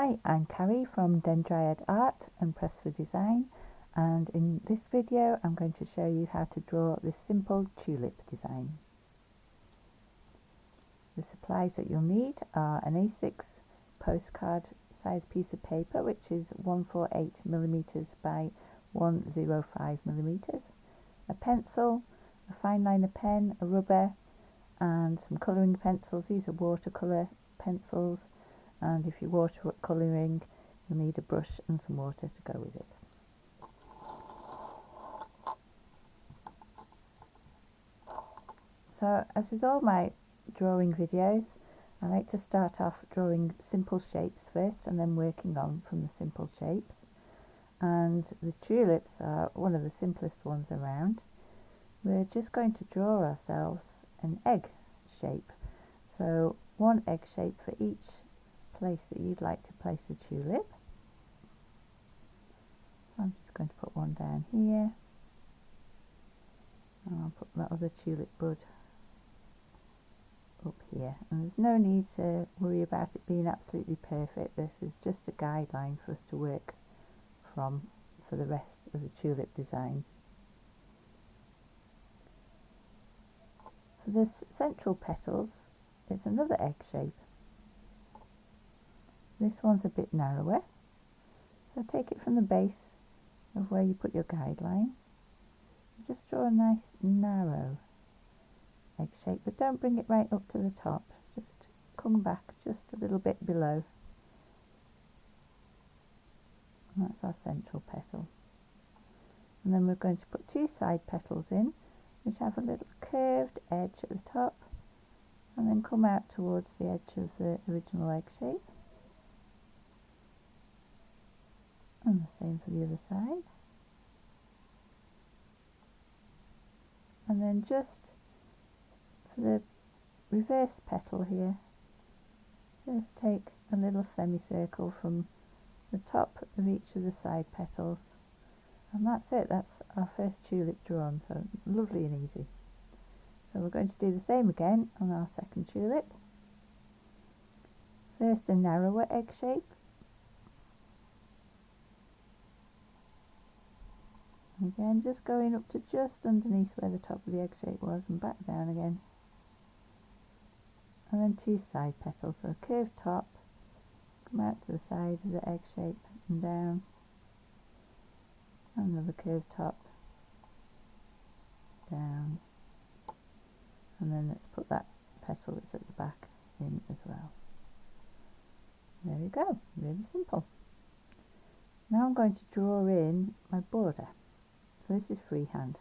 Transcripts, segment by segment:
Hi, I'm Carrie from Dendriad Art and Press for Design, and in this video I'm going to show you how to draw this simple tulip design. The supplies that you'll need are an A6 postcard size piece of paper, which is 148mm by 105mm, a pencil, a Fineliner pen, a rubber, and some colouring pencils. These are watercolour pencils, and if you're watercolouring you'll need a brush and some water to go with it. So, as with all my drawing videos, I like to start off drawing simple shapes first and then working on from the simple shapes, and the tulips are one of the simplest ones around. We're just going to draw ourselves an egg shape, so one egg shape for each place that you'd like to place a tulip. So I'm just going to put one down here, and I'll put my other tulip bud up here, and there's no need to worry about it being absolutely perfect. This is just a guideline for us to work from for the rest of the tulip design. For the central petals, it's another egg shape. This one's a bit narrower, so take it from the base of where you put your guideline. Just draw a nice narrow egg shape, but don't bring it right up to the top, just come back just a little bit below. And that's our central petal. And then we're going to put two side petals in, which have a little curved edge at the top and then come out towards the edge of the original egg shape. And the same for the other side. And then just for the reverse petal here, just take a little semicircle from the top of each of the side petals, and that's it. That's our first tulip drawn, so lovely and easy. So we're going to do the same again on our second tulip. First a narrower egg shape, again just going up to just underneath where the top of the egg shape was and back down again, and then two side petals, so a curved top, come out to the side of the egg shape and down, another curved top, down, and then let's put that petal that's at the back in as well. There we go, really simple. Now I'm going to draw in my border. So this is freehand,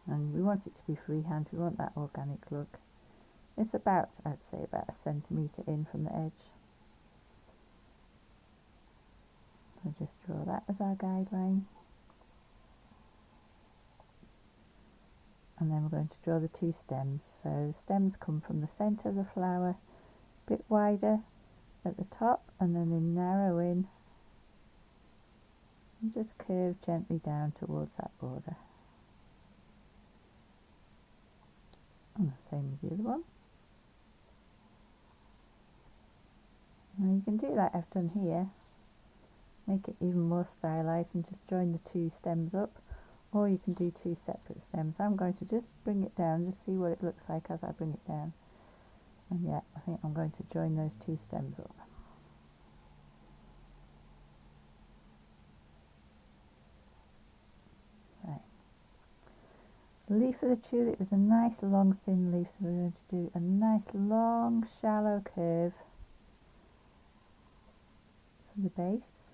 and we want it to be freehand. We want that organic look. It's about, I'd say, about 1 centimetre in from the edge. So just draw that as our guideline. And then we're going to draw the two stems. So the stems come from the centre of the flower, a bit wider at the top, and then they narrow in and just curve gently down towards that border. And the same with the other one. Now you can do like I've done here, make it even more stylised and just join the two stems up, or you can do two separate stems. I'm going to just bring it down, just see what it looks like as I bring it down. And yeah, I think I'm going to join those two stems up. The leaf of the tulip is a nice long thin leaf, so we're going to do a nice long shallow curve for the base,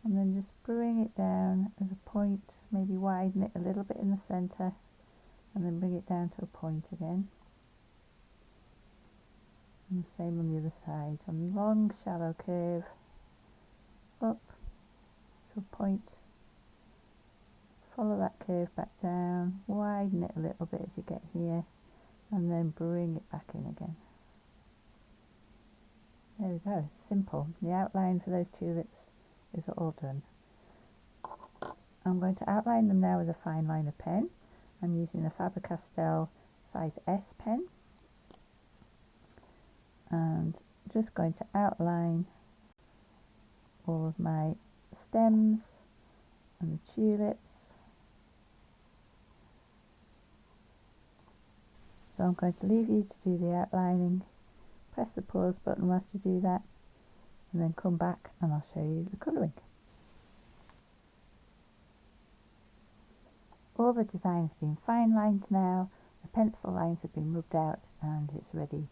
and then just bring it down as a point, maybe widen it a little bit in the centre and then bring it down to a point again, and the same on the other side. A long shallow curve up to a point, follow that curve back down, widen it a little bit as you get here, and then bring it back in again. There we go, simple. The outline for those tulips is all done. I'm going to outline them now with a Fineliner pen. I'm using the Faber Castell size S pen, and just going to outline all of my stems and the tulips. So I'm going to leave you to do the outlining. Press the pause button whilst you do that, and then come back and I'll show you the colouring. All the design's been fine lined now, the pencil lines have been rubbed out and it's ready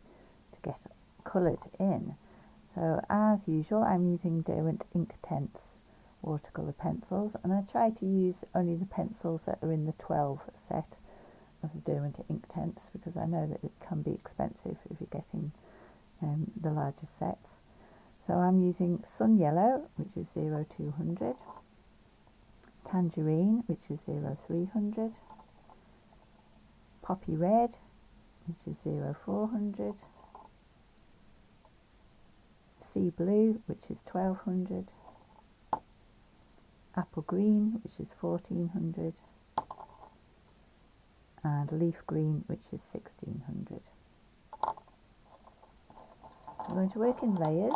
to get coloured in. So as usual, I'm using Derwent Inktense watercolour pencils, and I try to use only the pencils that are in the 12 set of the Derwent Inktense, because I know that it can be expensive if you're getting the larger sets. So I'm using Sun Yellow, which is 0200, Tangerine, which is 0300, Poppy Red, which is 0400, Sea Blue, which is 1200, Apple Green, which is 1400, and Leaf Green, which is 1600. I'm going to work in layers,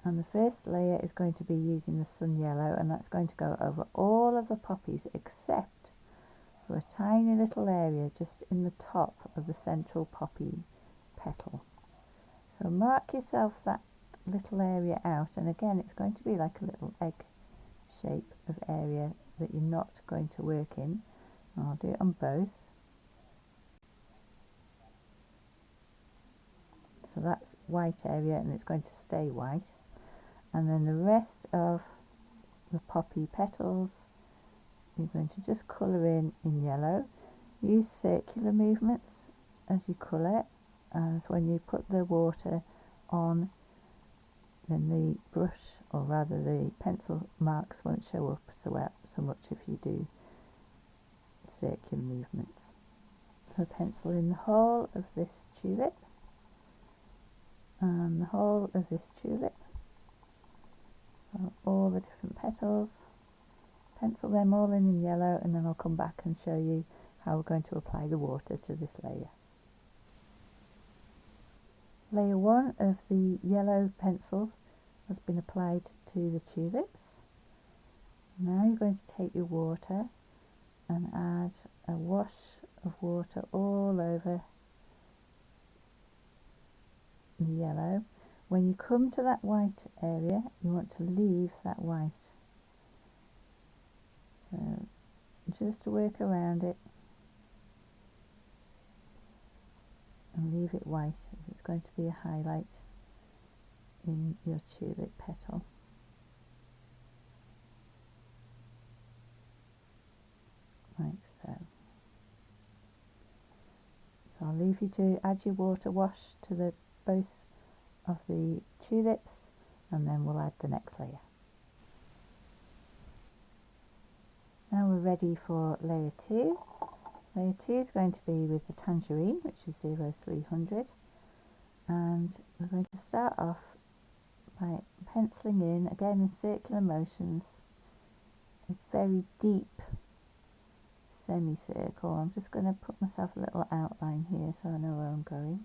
and the first layer is going to be using the Sun Yellow, and that's going to go over all of the poppies except for a tiny little area just in the top of the central poppy petal. So mark yourself that little area out, and again it's going to be like a little egg shape of area that you're not going to work in. I'll do it on both. So that's white area and it's going to stay white, and then the rest of the poppy petals you're going to just colour in yellow. Use circular movements as you colour, as when you put the water on, then the brush, or rather the pencil marks, won't show up so much if you do circular movements. So pencil in the whole of this tulip and the whole of this tulip, so all the different petals, pencil them all in yellow, and then I'll come back and show you how we're going to apply the water to this layer. Layer 1 of the yellow pencil has been applied to the tulips. Now you're going to take your water and add a wash of water all over the yellow. When you come to that white area, you want to leave that white. So just work around it and leave it white, as it's going to be a highlight in your tulip petal. Like so. So I'll leave you to add your water wash to the both of the tulips, and then we'll add the next layer. Now we're ready for layer 2. Layer 2 is going to be with the Tangerine, which is 0300, and we're going to start off by penciling in, again in circular motions, a very deep semicircle. I'm just going to put myself a little outline here so I know where I'm going,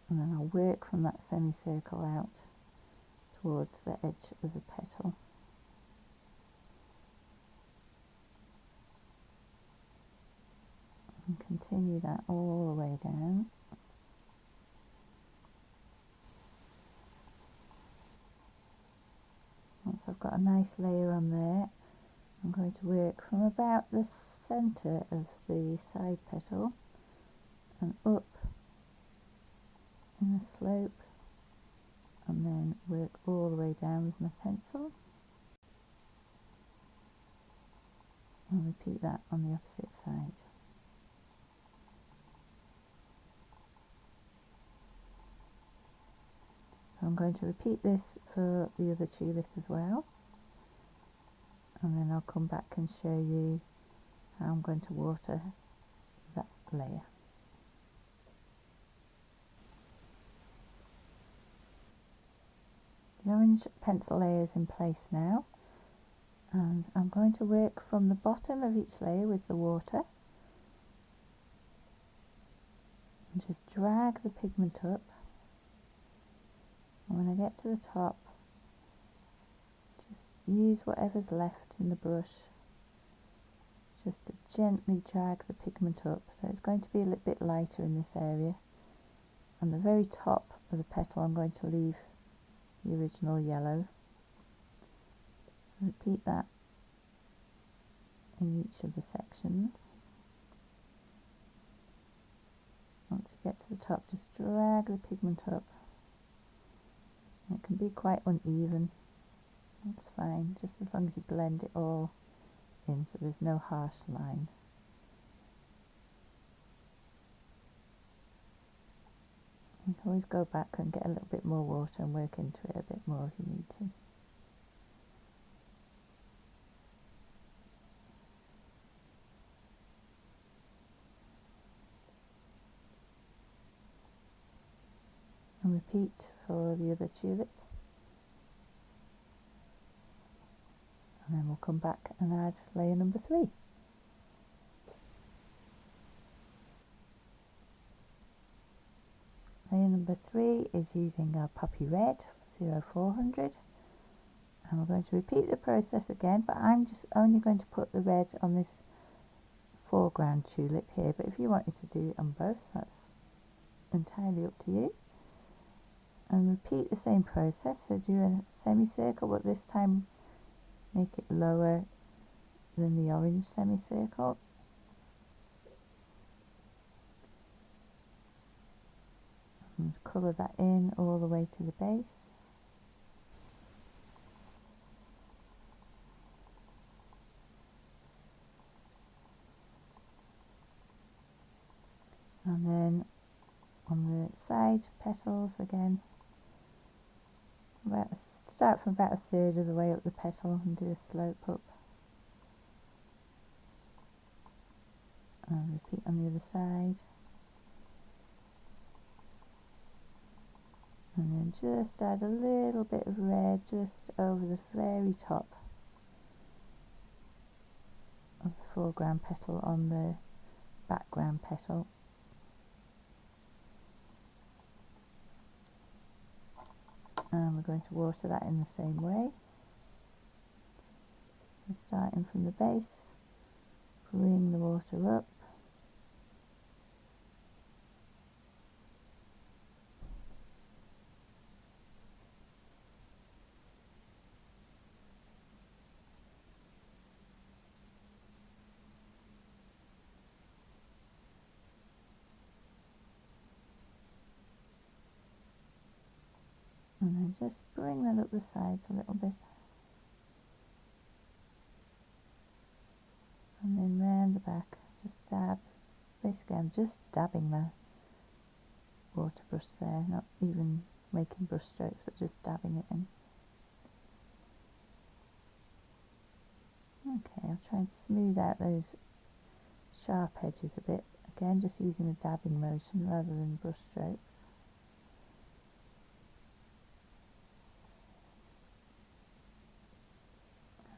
and then I'll work from that semicircle out towards the edge of the petal. And continue that all the way down. Once I've got a nice layer on there, I'm going to work from about the centre of the side petal and up in a slope, and then work all the way down with my pencil, and repeat that on the opposite side. I'm going to repeat this for the other tulip as well, and then I'll come back and show you how I'm going to water that layer. The orange pencil layer is in place now, and I'm going to work from the bottom of each layer with the water and just drag the pigment up. And when I get to the top, use whatever's left in the brush just to gently drag the pigment up. So it's going to be a little bit lighter in this area. On the very top of the petal I'm going to leave the original yellow. Repeat that in each of the sections. Once you get to the top, just drag the pigment up. It can be quite uneven, that's fine, just as long as you blend it all in so there's no harsh line. You can always go back and get a little bit more water and work into it a bit more if you need to. And repeat for the other tulip. And then we'll come back and add layer number 3. Layer number 3 is using our Poppy Red 0400, and we're going to repeat the process again, but I'm just only going to put the red on this foreground tulip here, but if you wanted to do it on both, that's entirely up to you. And repeat the same process, so do a semicircle, but this time make it lower than the orange semicircle. And colour that in all the way to the base. And then on the side petals again, start from about a third of the way up the petal and do a slope up. And repeat on the other side. And then just add a little bit of red just over the very top of the foreground petal on the background petal. And we're going to water that in the same way. So starting from the base, bring the water up. And then just bring that up the sides a little bit. And then round the back, just dab. Basically I'm just dabbing the water brush there, not even making brush strokes, but just dabbing it in. Okay, I'll try and smooth out those sharp edges a bit. Again, just using a dabbing motion rather than brush strokes.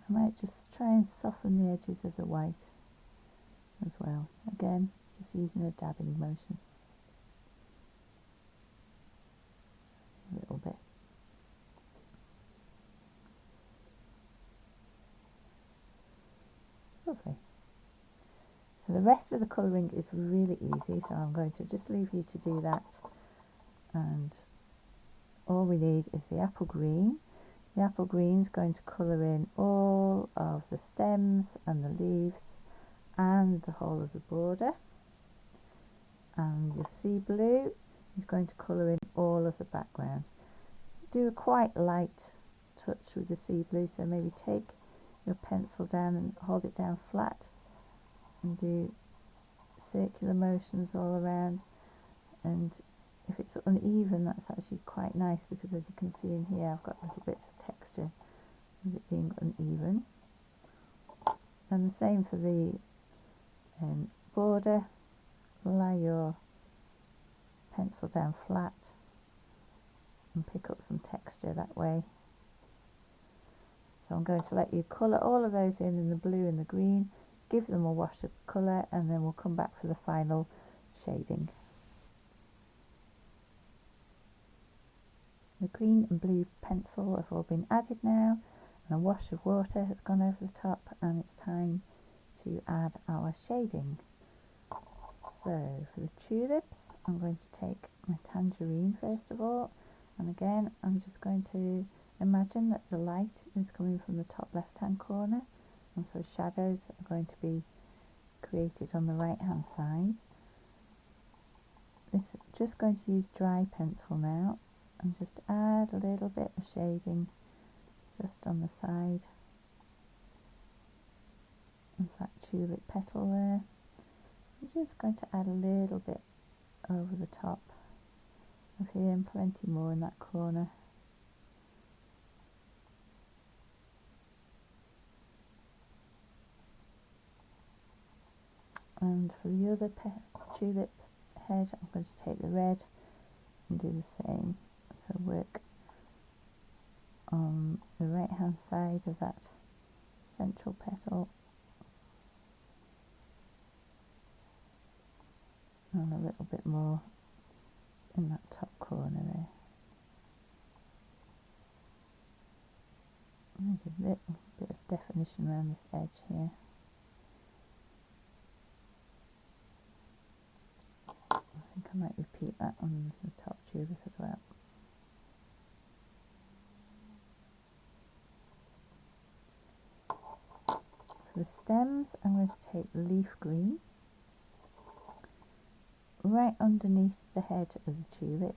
I might just try and soften the edges of the white as well. Again, just using a dabbing motion. A little bit. Lovely. So the rest of the colouring is really easy, so I'm going to just leave you to do that. And all we need is the apple green. The apple green is going to colour in all of the stems and the leaves and the whole of the border. And your sea blue is going to colour in all of the background. Do a quite light touch with the sea blue, so maybe take your pencil down and hold it down flat and do circular motions all around. And if it's uneven, that's actually quite nice, because as you can see in here I've got little bits of texture with it being uneven. And the same for the border. Lay your pencil down flat and pick up some texture that way. So I'm going to let you colour all of those in the blue and the green, give them a wash of colour, and then we'll come back for the final shading. The green and blue pencil have all been added now, And a wash of water has gone over the top, and it's time to add our shading. So for the tulips, I'm going to take my tangerine first of all, and again I'm just going to imagine that the light is coming from the top left hand corner, and so shadows are going to be created on the right hand side. This just going to use dry pencil now and just add a little bit of shading just on the side. There's that tulip petal there. I'm just going to add a little bit over the top of here and plenty more in that corner. And for the other tulip head, I'm going to take the red and do the same. So work on the right hand side of that central petal, and a little bit more in that top corner there. Maybe a little bit of definition around this edge here. I think I might repeat that on the top tulip as well. For the stems, I'm going to take leaf green. Right underneath the head of the tulip,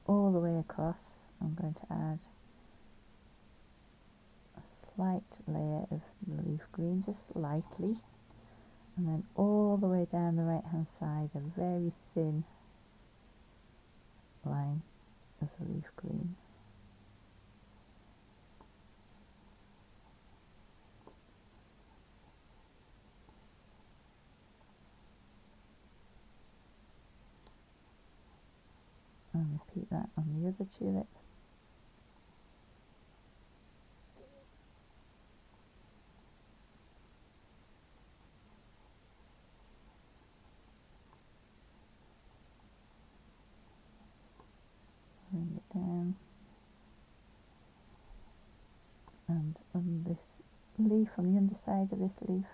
all the way across, I'm going to add a slight layer of the leaf green, just slightly, and then all the way down the right hand side, a very thin line of the leaf green. And repeat that on the other tulip. Bring it down. And on this leaf, on the underside of this leaf,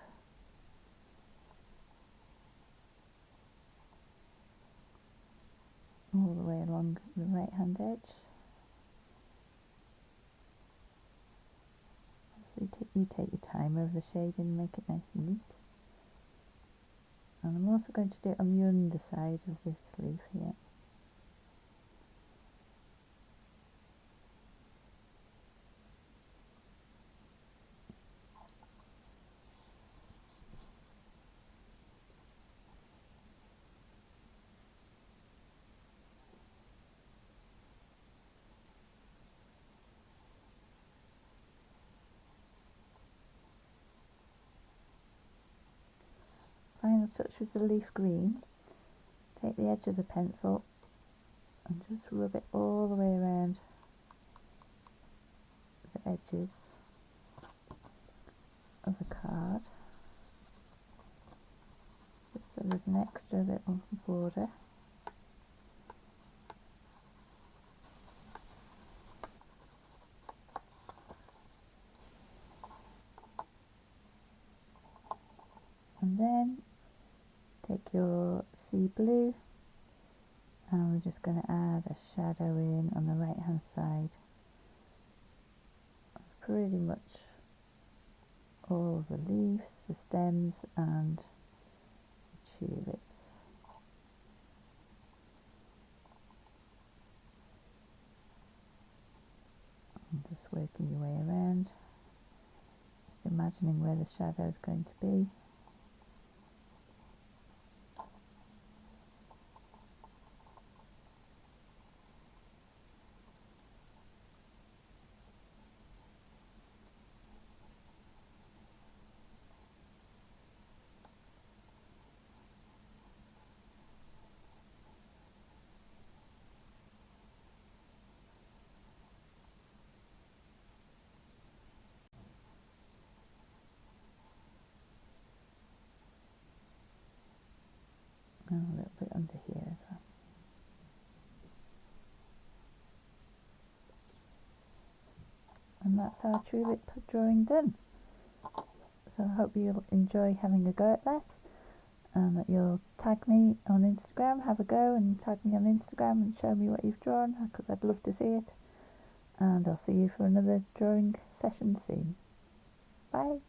all the way along the right hand edge. So you take your time over the shading and make it nice and neat. And I'm also going to do it on the underside of this leaf here. Final touch with the leaf green. Take the edge of the pencil and just rub it all the way around the edges of the card, just so there's an extra little border. And then take your sea blue, and we're just going to add a shadow in on the right hand side of pretty much all the leaves, the stems and the tulips. And just working your way around, just imagining where the shadow is going to be. And a little bit under here as well. And that's our tulip drawing done. So I hope you'll enjoy having a go at that, and that you'll tag me on Instagram, have a go and tag me on Instagram and show me what you've drawn, because I'd love to see it. And I'll see you for another drawing session soon. Bye.